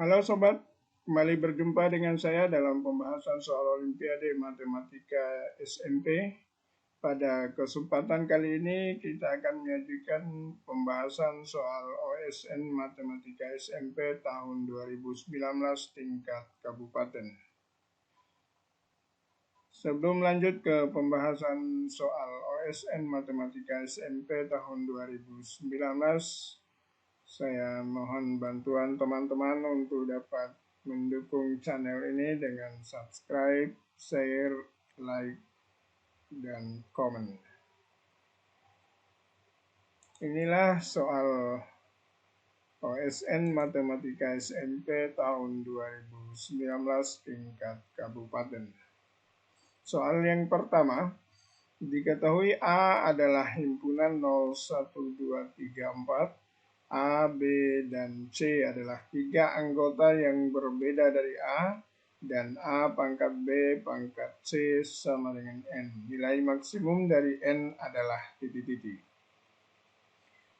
Halo sobat, kembali berjumpa dengan saya dalam pembahasan soal Olimpiade Matematika SMP. Pada kesempatan kali ini kita akan menyajikan pembahasan soal OSN Matematika SMP tahun 2019 tingkat kabupaten. Sebelum lanjut ke pembahasan soal OSN Matematika SMP tahun 2019, saya mohon bantuan teman-teman untuk dapat mendukung channel ini dengan subscribe, share, like, dan komen. Inilah soal OSN Matematika SMP tahun 2019 tingkat kabupaten. Soal yang pertama, diketahui A adalah himpunan 0, 1, 2, 3, 4. A, B, dan C adalah tiga anggota yang berbeda dari A, dan A pangkat B pangkat C sama dengan N. Nilai maksimum dari N adalah titik-titik.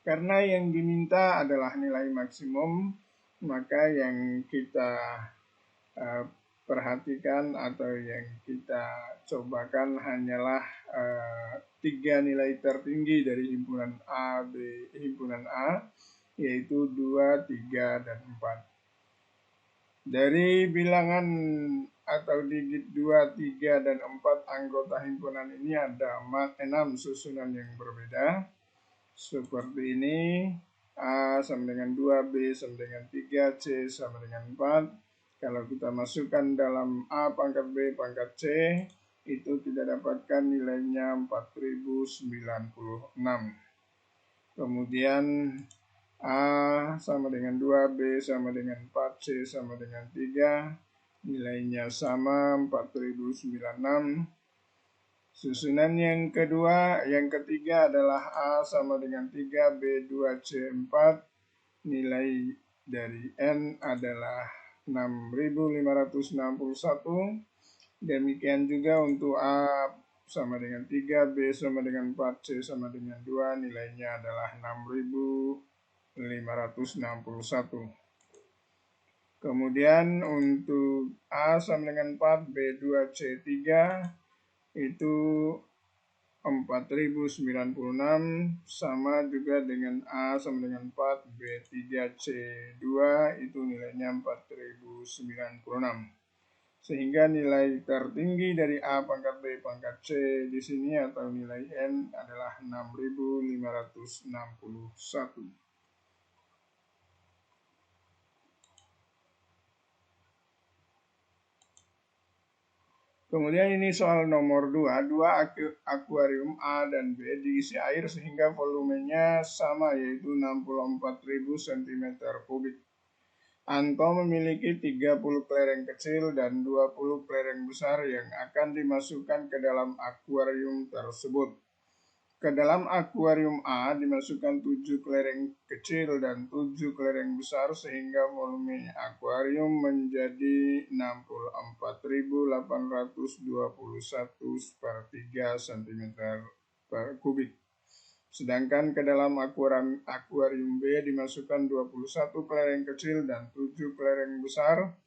Karena yang diminta adalah nilai maksimum, maka yang kita perhatikan atau yang kita cobakan hanyalah tiga nilai tertinggi dari himpunan A, yaitu 2, 3, dan 4. Dari bilangan atau digit 2, 3, dan 4 anggota himpunan ini ada 6 susunan yang berbeda. Seperti ini, A sama dengan 2, B sama dengan 3, C sama dengan 4. Kalau kita masukkan dalam A pangkat B pangkat C, itu kita dapatkan nilainya 4096. Kemudian A sama dengan 2, B sama dengan 4, C sama dengan 3, nilainya sama 4096. Susunan yang ketiga adalah A sama dengan 3, B 2, C 4, nilai dari N adalah 6561. Demikian juga untuk A sama dengan 3, B sama dengan 4, C sama dengan 2, nilainya adalah 6561. Kemudian untuk A sama dengan 4, B 2, C 3, itu 4096, sama juga dengan A sama dengan 4, B 3, C 2, itu nilainya 4096. Sehingga nilai tertinggi dari A pangkat B pangkat C di sini atau nilai N adalah 6561. Kemudian ini soal nomor 2. Dua akuarium A dan B diisi air sehingga volumenya sama, yaitu 64.000 cm3. Anto memiliki 30 kelereng kecil dan 20 kelereng besar yang akan dimasukkan ke dalam akuarium tersebut. Ke dalam akuarium A dimasukkan 7 kelereng kecil dan 7 kelereng besar sehingga volume akuarium menjadi 64.821 per 3 cm3. Sedangkan ke dalam akuarium B dimasukkan 21 kelereng kecil dan 7 kelereng besar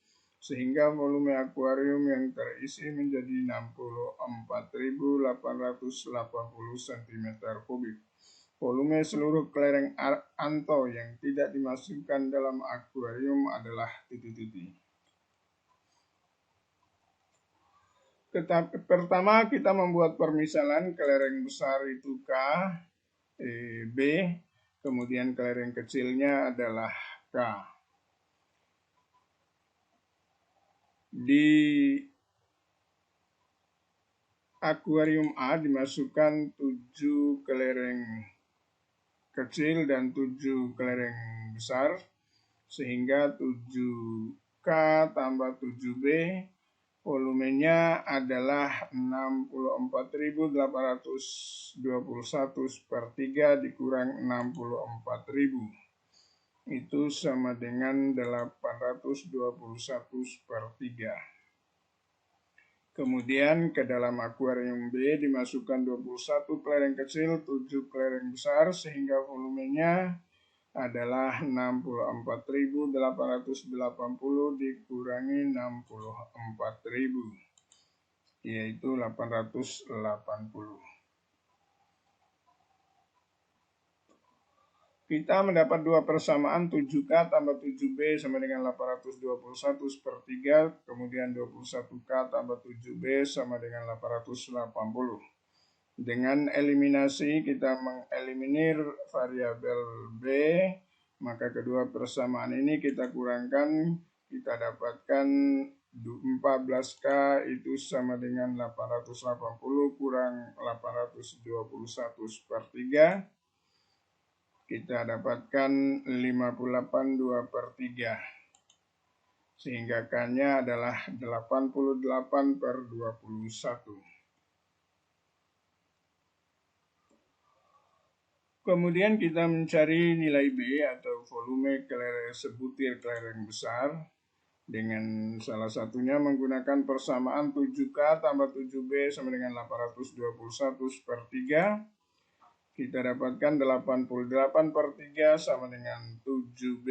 sehingga volume akuarium yang terisi menjadi 64.880 cm3. Volume seluruh kelereng Anto yang tidak dimasukkan dalam akuarium adalah titik-titik. Pertama kita membuat permisalan kelereng besar itu K, B, kemudian kelereng kecilnya adalah K. Di akuarium A dimasukkan 7 kelereng kecil dan 7 kelereng besar, sehingga 7K tambah 7B volumenya adalah 64.821 per 3 dikurang 64.000. Itu sama dengan 821 per 3. Kemudian ke dalam akuarium B dimasukkan 21 kelereng kecil, 7 kelereng besar, sehingga volumenya adalah 64.880 dikurangi 64.000, yaitu 880. Kita mendapat dua persamaan 7K tambah 7B sama dengan 821 per 3, kemudian 21K tambah 7B sama dengan 880. Dengan eliminasi kita mengeliminir variabel B, maka kedua persamaan ini kita kurangkan, kita dapatkan 14K itu sama dengan 880 kurang 821 per 3. Kita dapatkan 58/2 per 3. Sehingga K-nya adalah 88/21. Kemudian kita mencari nilai B atau volume sebutir kelereng besar. Dengan salah satunya menggunakan persamaan 7K tambah 7B sama dengan 821 per 3. Kita dapatkan 88 per 3 sama dengan 7B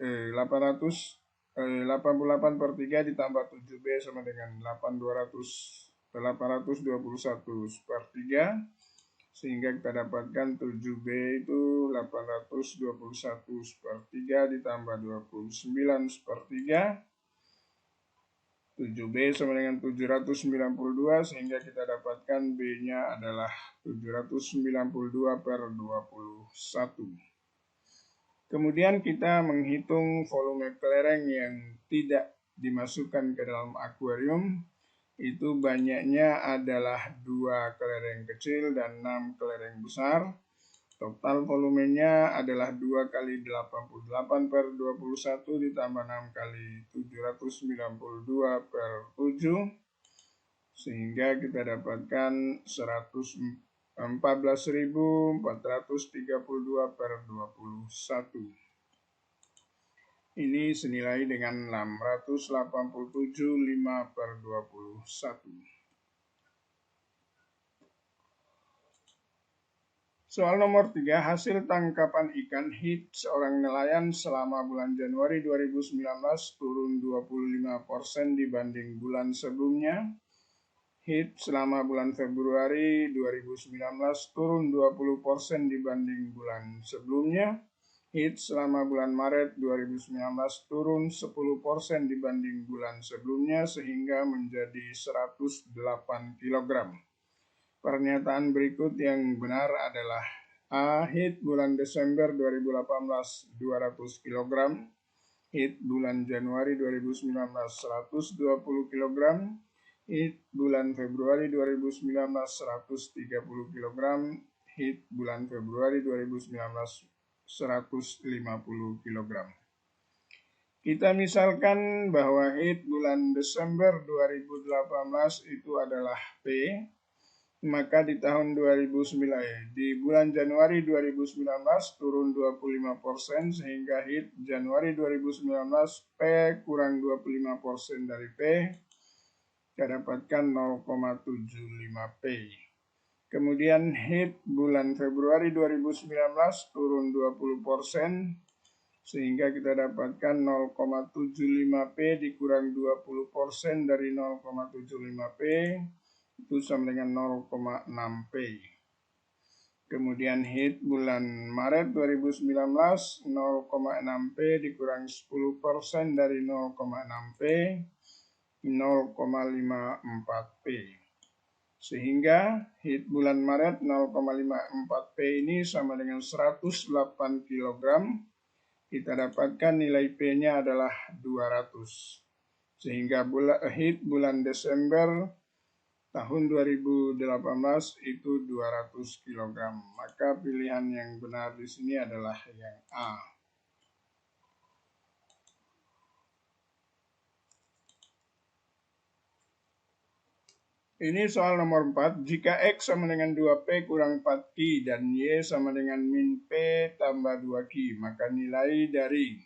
88 per 3 ditambah 7B sama dengan 821 per 3. Sehingga kita dapatkan 7B itu 821 per 3 ditambah 29 per 3. 7B sama dengan 792, sehingga kita dapatkan B-nya adalah 792 per 21. Kemudian kita menghitung volume kelereng yang tidak dimasukkan ke dalam akuarium. Itu banyaknya adalah 2 kelereng kecil dan 6 kelereng besar. Total volumenya adalah 2 kali 88 per 21 ditambah 6 kali 792 per 7. Sehingga kita dapatkan 14.432 per 21. Ini senilai dengan 687,5 per 21. Soal nomor 3, hasil tangkapan ikan hit seorang nelayan selama bulan Januari 2019 turun 25% dibanding bulan sebelumnya. Hit selama bulan Februari 2019 turun 20% dibanding bulan sebelumnya. Hit selama bulan Maret 2019 turun 10% dibanding bulan sebelumnya sehingga menjadi 108 kg. Pernyataan berikut yang benar adalah A. Hit bulan Desember 2018 200 kg, hit bulan Januari 2019 120 kg, hit bulan Februari 2019 130 kg, hit bulan Februari 2019 150 kg. Kita misalkan bahwa hit bulan Desember 2018 itu adalah P. Maka di tahun 2009, di bulan Januari 2019 turun 25% sehingga hit Januari 2019 P kurang 25% dari P, kita dapatkan 0,75 P. Kemudian hit bulan Februari 2019 turun 20% sehingga kita dapatkan 0,75 P dikurang 20% dari 0,75 P. Itu sama dengan 0,6 P. Kemudian hit bulan Maret 2019 0,6 P dikurang 10% dari 0,6 P 0,54 P. Sehingga hit bulan Maret 0,54 P ini sama dengan 108 kg. Kita dapatkan nilai P-nya adalah 200. Sehingga hit bulan Desember tahun 2018 itu 200 kg. Maka pilihan yang benar di sini adalah yang A. Ini soal nomor 4. Jika X sama dengan 2P kurang 4Q dan Y sama dengan min P tambah 2Q, maka nilai dari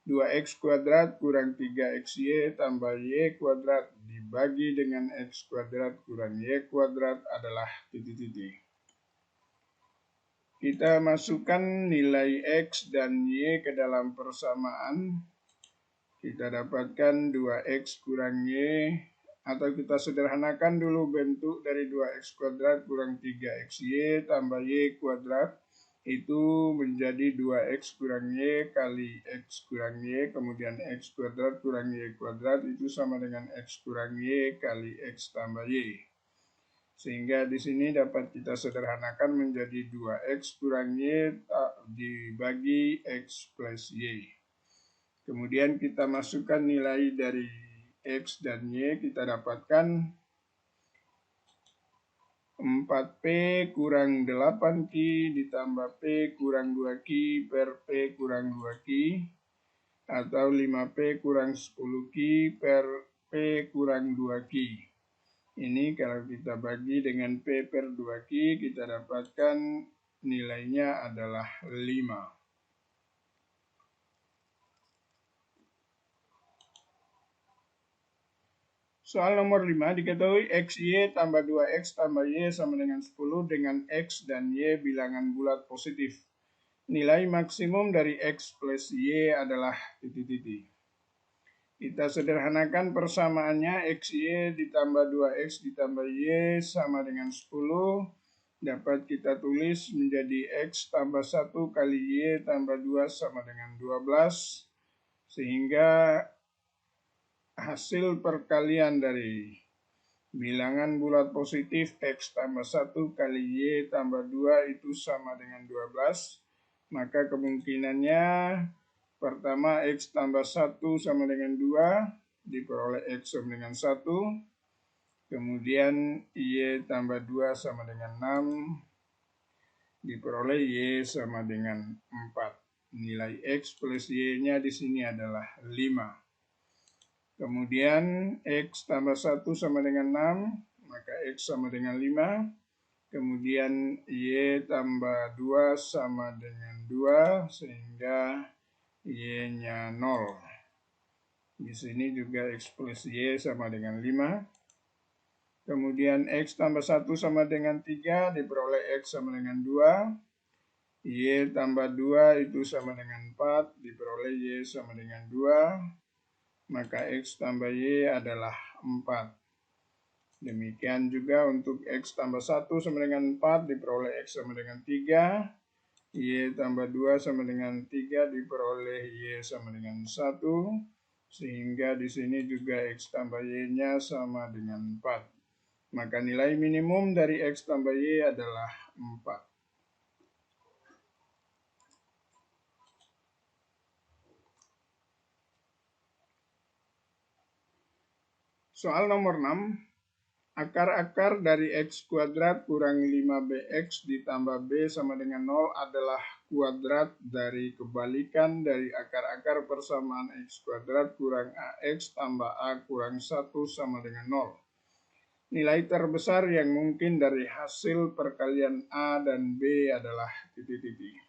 2X kuadrat kurang 3XY tambah Y kuadrat dibagi dengan X kuadrat kurang Y kuadrat adalah titik-titik. Kita masukkan nilai X dan Y ke dalam persamaan. Kita dapatkan 2X kurang Y, atau kita sederhanakan dulu bentuk dari 2X kuadrat kurang 3XY tambah Y kuadrat. Itu menjadi 2X kurang Y kali X kurang Y, kemudian X kuadrat kurang Y kuadrat, itu sama dengan X kurang Y kali X tambah Y. Sehingga di sini dapat kita sederhanakan menjadi 2X kurang Y dibagi X plus Y. Kemudian kita masukkan nilai dari X dan Y, kita dapatkan 4P kurang 8Q ditambah P kurang 2Q per P kurang 2Q, atau 5P kurang 10Q per P kurang 2Q. Ini kalau kita bagi dengan P per 2Q, kita dapatkan nilainya adalah 5. Soal nomor 5, diketahui XY tambah 2X tambah Y sama dengan 10 dengan X dan Y bilangan bulat positif. Nilai maksimum dari X plus Y adalah titik-titik. Kita sederhanakan persamaannya, XY ditambah 2X ditambah Y sama dengan 10. Dapat kita tulis menjadi X tambah 1 kali Y tambah 2 sama dengan 12. Sehingga hasil perkalian dari bilangan bulat positif X tambah 1 kali Y tambah 2 itu sama dengan 12. Maka kemungkinannya pertama, X tambah 1 sama dengan 2, diperoleh X sama dengan 1. Kemudian, Y tambah 2 sama dengan 6, diperoleh Y sama dengan 4. Nilai X plus Y-nya di sini adalah 5. Kemudian, X tambah 1 sama dengan 6, maka X sama dengan 5. Kemudian, Y tambah 2 sama dengan 2, sehingga Y-nya 0. Di sini juga X plus Y sama dengan 5. Kemudian X tambah 1 sama dengan 3, diperoleh X sama dengan 2. Y tambah 2 itu sama dengan 4, diperoleh Y sama dengan 2. Maka X tambah Y adalah 4. Demikian juga untuk X tambah 1 sama dengan 4, diperoleh X sama dengan 3. Y tambah 2 sama dengan 3, diperoleh Y sama dengan 1. Sehingga di sini juga X tambah Y-nya sama dengan 4. Maka nilai minimum dari X tambah Y adalah 4. Soal nomor 6. Akar-akar dari X kuadrat kurang 5BX ditambah B sama dengan 0 adalah kuadrat dari kebalikan dari akar-akar persamaan X kuadrat kurang AX tambah A kurang 1 sama dengan 0. Nilai terbesar yang mungkin dari hasil perkalian A dan B adalah titik-titik.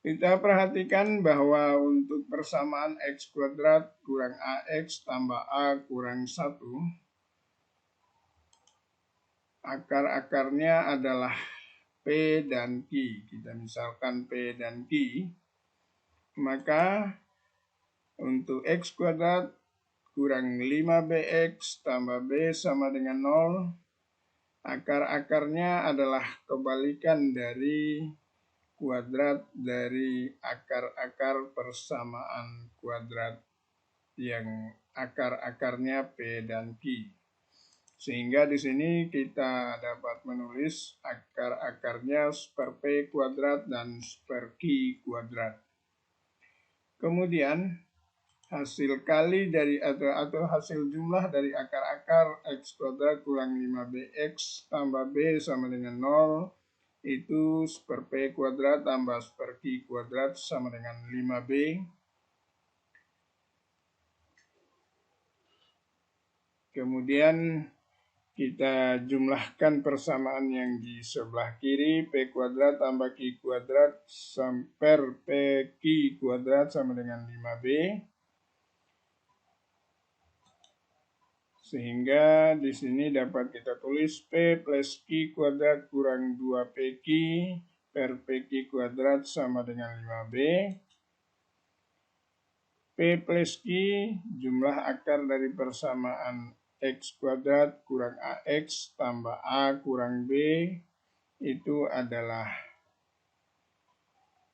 Kita perhatikan bahwa untuk persamaan X kuadrat kurang AX tambah A kurang 1, akar-akarnya adalah P dan Q. Kita misalkan P dan Q. Maka untuk X kuadrat kurang 5BX tambah B sama dengan 0. Akar-akarnya adalah kebalikan dari kuadrat dari akar-akar persamaan kuadrat yang akar-akarnya P dan Q. Sehingga di sini kita dapat menulis akar-akarnya per P kuadrat dan per Q kuadrat. Kemudian hasil kali dari atau hasil jumlah dari akar-akar X kuadrat kurang 5BX tambah B sama dengan 0 itu per P kuadrat tambah per Q kuadrat sama dengan 5B. Kemudian kita jumlahkan persamaan yang di sebelah kiri, P kuadrat tambah Q kuadrat per P Q kuadrat sama dengan 5B. Sehingga di sini dapat kita tulis P plus Q kuadrat kurang 2PQ per PQ kuadrat sama dengan 5B. P plus Q jumlah akar dari persamaan X kuadrat kurang AX tambah A kurang B itu adalah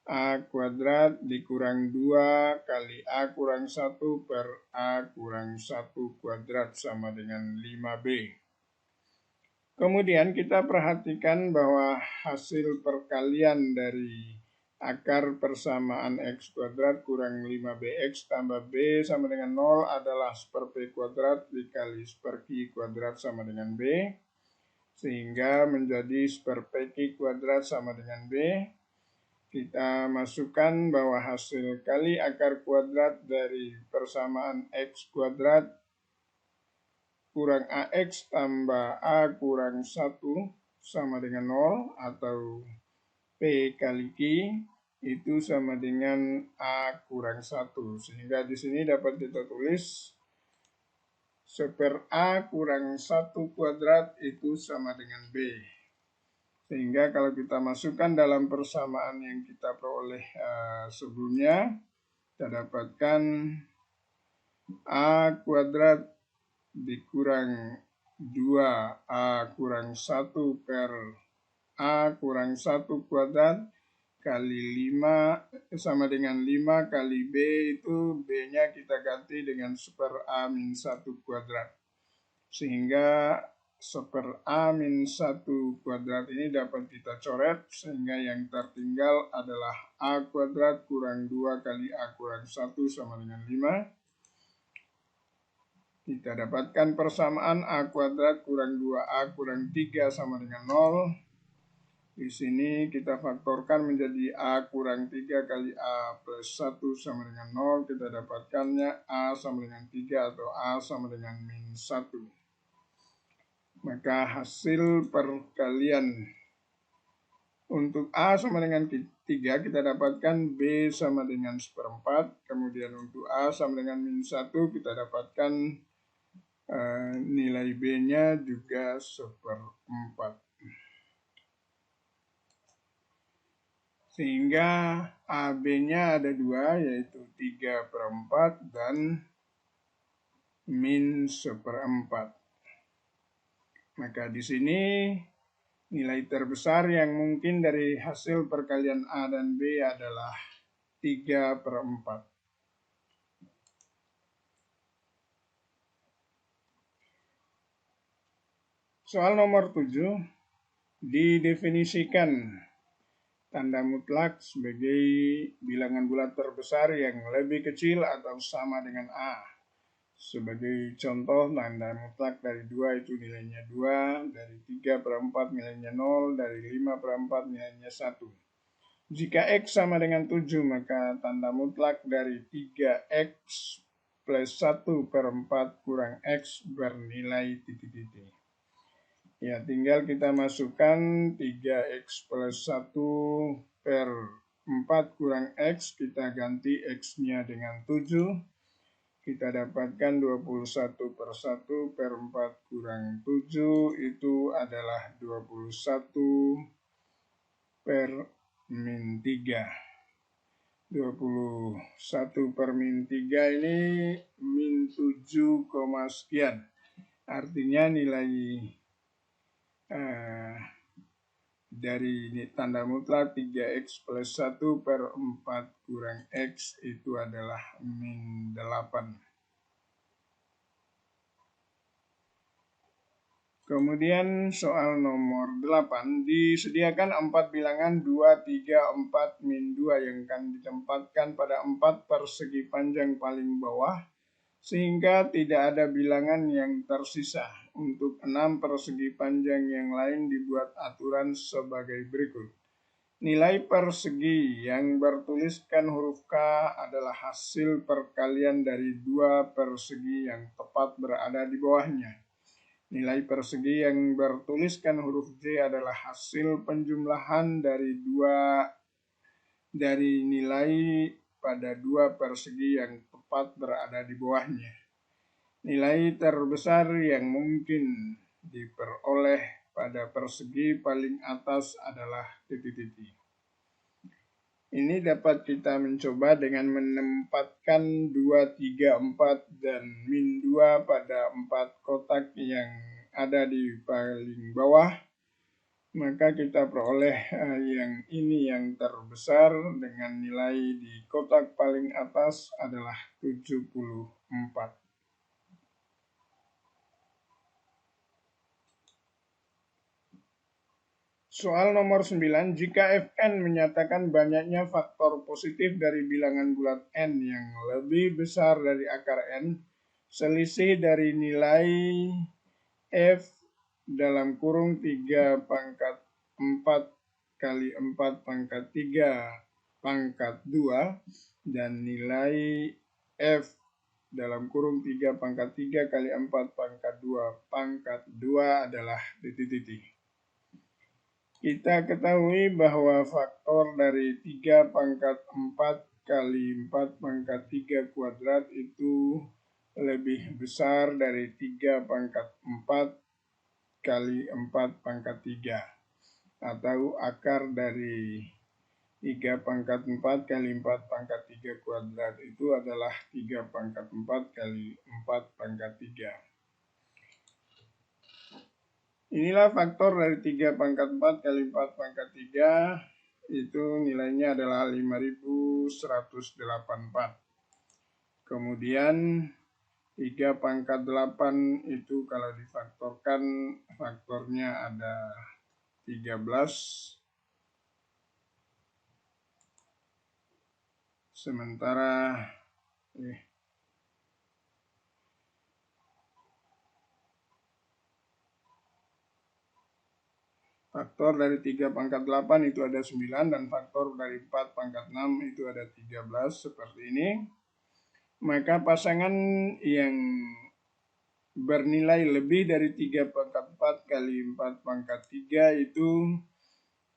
A kuadrat dikurang 2 kali A kurang 1 per A kurang 1 kuadrat sama dengan 5B. Kemudian kita perhatikan bahwa hasil perkalian dari akar persamaan X kuadrat kurang 5BX tambah B sama dengan 0 adalah per P kuadrat dikali per Q kuadrat sama dengan B. Sehingga menjadi per PQ kuadrat sama dengan B. Kita masukkan bahwa hasil kali akar kuadrat dari persamaan X kuadrat kurang AX tambah A kurang 1 sama dengan 0 atau P kali Q itu sama dengan A kurang 1. Sehingga di sini dapat kita tulis seper A kurang 1 kuadrat itu sama dengan B. Sehingga kalau kita masukkan dalam persamaan yang kita peroleh sebelumnya, kita dapatkan A kuadrat dikurang 2A kurang 1 per A kurang 1 kuadrat kali 5 sama dengan 5 kali B itu B-nya kita ganti dengan super A min 1 kuadrat. Sehingga seper A min 1 kuadrat ini dapat kita coret, sehingga yang tertinggal adalah A kuadrat kurang 2 kali A kurang 1 sama dengan 5. Kita dapatkan persamaan A kuadrat kurang 2A kurang 3 sama dengan 0. Di sini kita faktorkan menjadi A kurang 3 kali A plus 1 sama dengan 0. Kita dapatkannya A sama dengan 3 atau A sama dengan min 1. Maka hasil perkalian untuk A sama dengan 3 kita dapatkan B sama dengan seperempat. Kemudian untuk A sama dengan min 1 kita dapatkan nilai B-nya juga seperempat. Sehingga AB-nya ada 2, yaitu 3/4 dan min seperempat. Maka di sini nilai terbesar yang mungkin dari hasil perkalian A dan B adalah 3/4. Soal nomor 7, didefinisikan tanda mutlak sebagai bilangan bulat terbesar yang lebih kecil atau sama dengan A. Sebagai contoh, tanda mutlak dari 2 itu nilainya 2, dari 3/4 nilainya 0, dari 5/4 nilainya 1. Jika X sama dengan 7, maka tanda mutlak dari 3X plus 1/4 kurang X bernilai titik-titik. Ya, tinggal kita masukkan 3X plus 1/4 kurang X, kita ganti X-nya dengan 7. Kita dapatkan 21/1/4 kurang 7 itu adalah 21 per min 3. 21 per min 3 ini min 7, sekian. Artinya nilai dari tanda mutlak 3X plus 1/4 kurang X itu adalah min 8. Kemudian soal nomor 8, disediakan 4 bilangan 2, 3, 4, min 2 yang akan ditempatkan pada 4 persegi panjang paling bawah, sehingga tidak ada bilangan yang tersisa. Untuk 6 persegi panjang yang lain dibuat aturan sebagai berikut. Nilai persegi yang bertuliskan huruf K adalah hasil perkalian dari 2 persegi yang tepat berada di bawahnya. Nilai persegi yang bertuliskan huruf J adalah hasil penjumlahan dari nilai pada 2 persegi yang tepat berada di bawahnya. Nilai terbesar yang mungkin diperoleh pada persegi paling atas adalah titik-titik. Ini dapat kita mencoba dengan menempatkan 2, 3, 4, dan min 2 pada 4 kotak yang ada di paling bawah. Maka kita peroleh yang ini yang terbesar dengan nilai di kotak paling atas adalah 74. Soal nomor 9, jika Fn menyatakan banyaknya faktor positif dari bilangan bulat n yang lebih besar dari akar n, selisih dari nilai F dalam kurung 3 pangkat 4 kali 4 pangkat 3 pangkat 2 dan nilai F dalam kurung 3 pangkat 3 kali 4 pangkat 2 pangkat 2 adalah titik-titik. Kita ketahui bahwa faktor dari 3 pangkat 4 kali 4 pangkat 3 kuadrat itu lebih besar dari 3 pangkat 4 kali 4 pangkat 3. Atau akar dari 3 pangkat 4 kali 4 pangkat 3 kuadrat itu adalah 3 pangkat 4 kali 4 pangkat 3. Inilah faktor dari 3 pangkat 4 kali 4 pangkat 3, itu nilainya adalah 5184. Kemudian 3 pangkat 8 itu kalau difaktorkan, faktornya ada 13. Sementara faktor dari 3 pangkat 8 itu ada 9 dan faktor dari 4 pangkat 6 itu ada 13 seperti ini. Maka pasangan yang bernilai lebih dari 3 pangkat 4 kali 4 pangkat 3 itu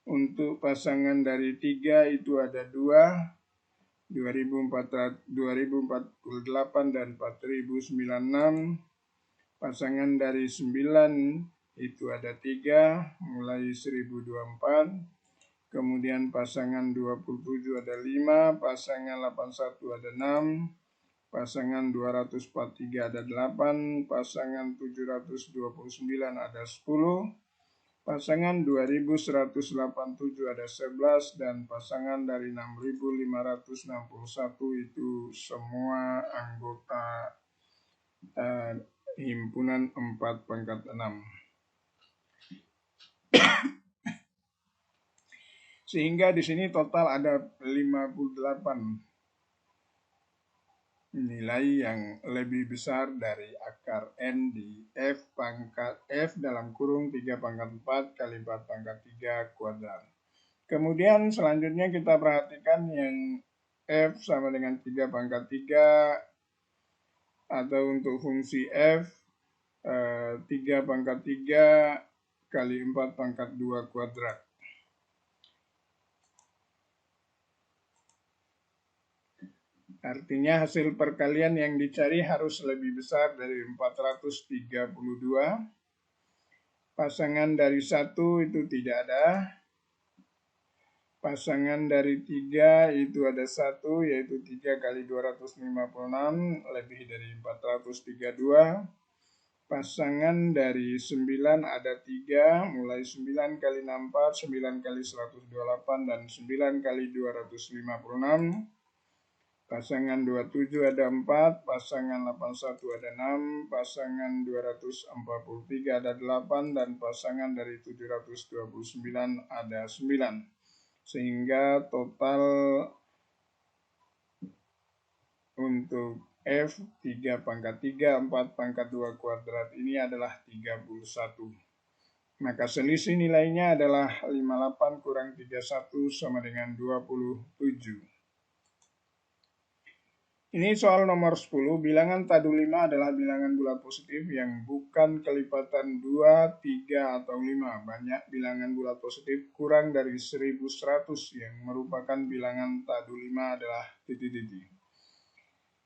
untuk pasangan dari 3 itu ada 2, 2048 dan 4096. Pasangan dari 9 itu ada 3, mulai 1024. Kemudian pasangan 27 ada 5, pasangan 81 ada 6, pasangan 243 ada 8, pasangan 729 ada 10, pasangan 2187 ada 11, dan pasangan dari 6561 itu semua anggota himpunan 4 pangkat 6. Sehingga di sini total ada 58 nilai yang lebih besar dari akar N di F pangkat F dalam kurung 3 pangkat 4 kali 4 pangkat 3 kuadrat. Kemudian selanjutnya kita perhatikan yang F sama dengan 3 pangkat 3 atau untuk fungsi F 3 pangkat 3 kali 4 pangkat 2 kuadrat. Artinya hasil perkalian yang dicari harus lebih besar dari 432. Pasangan dari 1 itu tidak ada. Pasangan dari 3 itu ada 1, yaitu 3 kali 256, lebih dari 432. Pasangan dari 9 ada 3, mulai 9 kali 64, 9 kali 128, dan 9 kali 256. Pasangan 27 ada 4, pasangan 81 ada 6, pasangan 243 ada 8, dan pasangan dari 729 ada 9. Sehingga total untuk F 3 pangkat 3, 4 pangkat 2 kuadrat ini adalah 31. Maka selisih nilainya adalah 58 kurang 31 sama dengan 27. Ini soal nomor 10, bilangan tadu 5 adalah bilangan bulat positif yang bukan kelipatan 2, 3, atau 5. Banyak bilangan bulat positif kurang dari 1100 yang merupakan bilangan tadu 5 adalah titik-titik.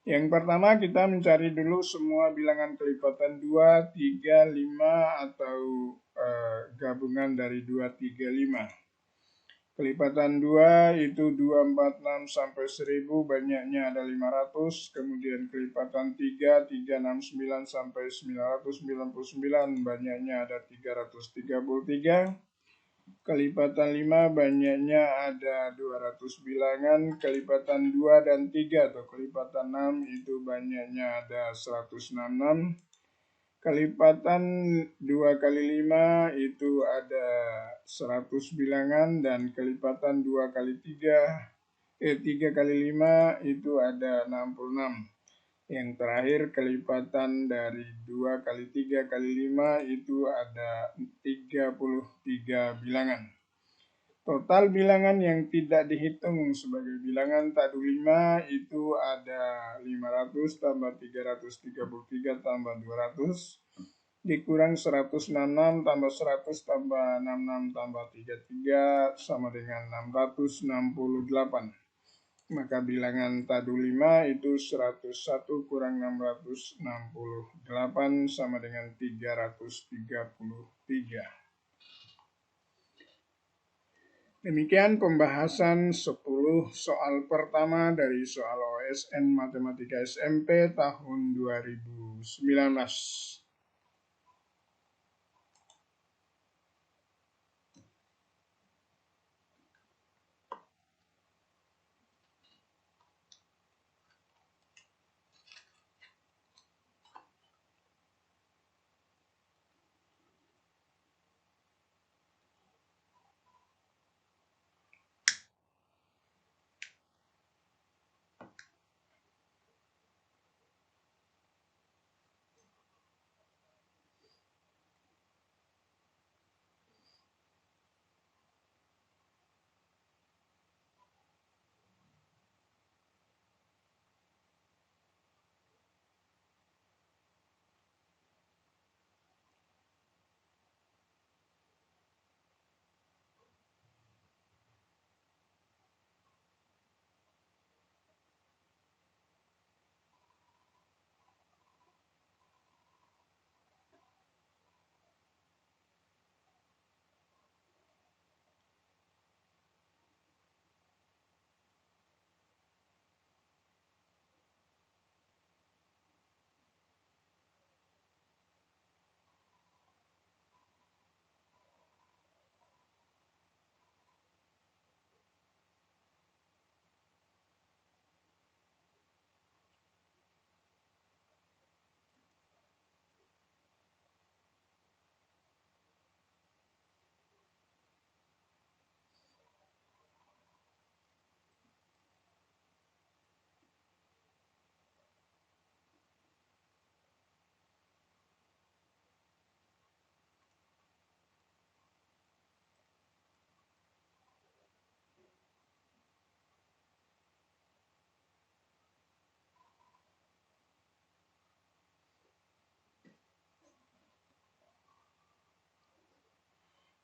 Yang pertama kita mencari dulu semua bilangan kelipatan 2, 3, 5 atau gabungan dari 2, 3, 5. Kelipatan 2 itu 2, 4, 6 sampai 1000, banyaknya ada 500. Kemudian kelipatan 3, 3, 6, 9 sampai 999, banyaknya ada 333. Kelipatan 5 banyaknya ada 200 bilangan. Kelipatan 2 dan 3 atau kelipatan 6 itu banyaknya ada 166. Kelipatan 2 kali 5 itu ada 100 bilangan, dan kelipatan 2 kali 3 3 kali 5 itu ada 66. Yang terakhir kelipatan dari 2 kali 3 kali 5 itu ada 33 bilangan. Total bilangan yang tidak dihitung sebagai bilangan tadu 5 itu ada 500 tambah 333 tambah 200 dikurang 166 tambah 100 tambah 66 tambah 33 sama dengan 668. Maka bilangan tadu 5 itu 101 kurang 668 sama dengan 333. Demikian pembahasan 10 soal pertama dari soal OSN Matematika SMP tahun 2019.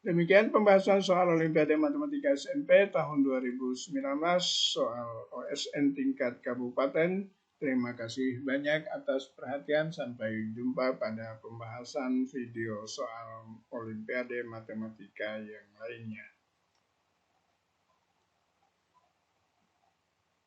Demikian pembahasan soal Olimpiade Matematika SMP tahun 2019 soal OSN tingkat kabupaten. Terima kasih banyak atas perhatian. Sampai jumpa pada pembahasan video soal Olimpiade Matematika yang lainnya.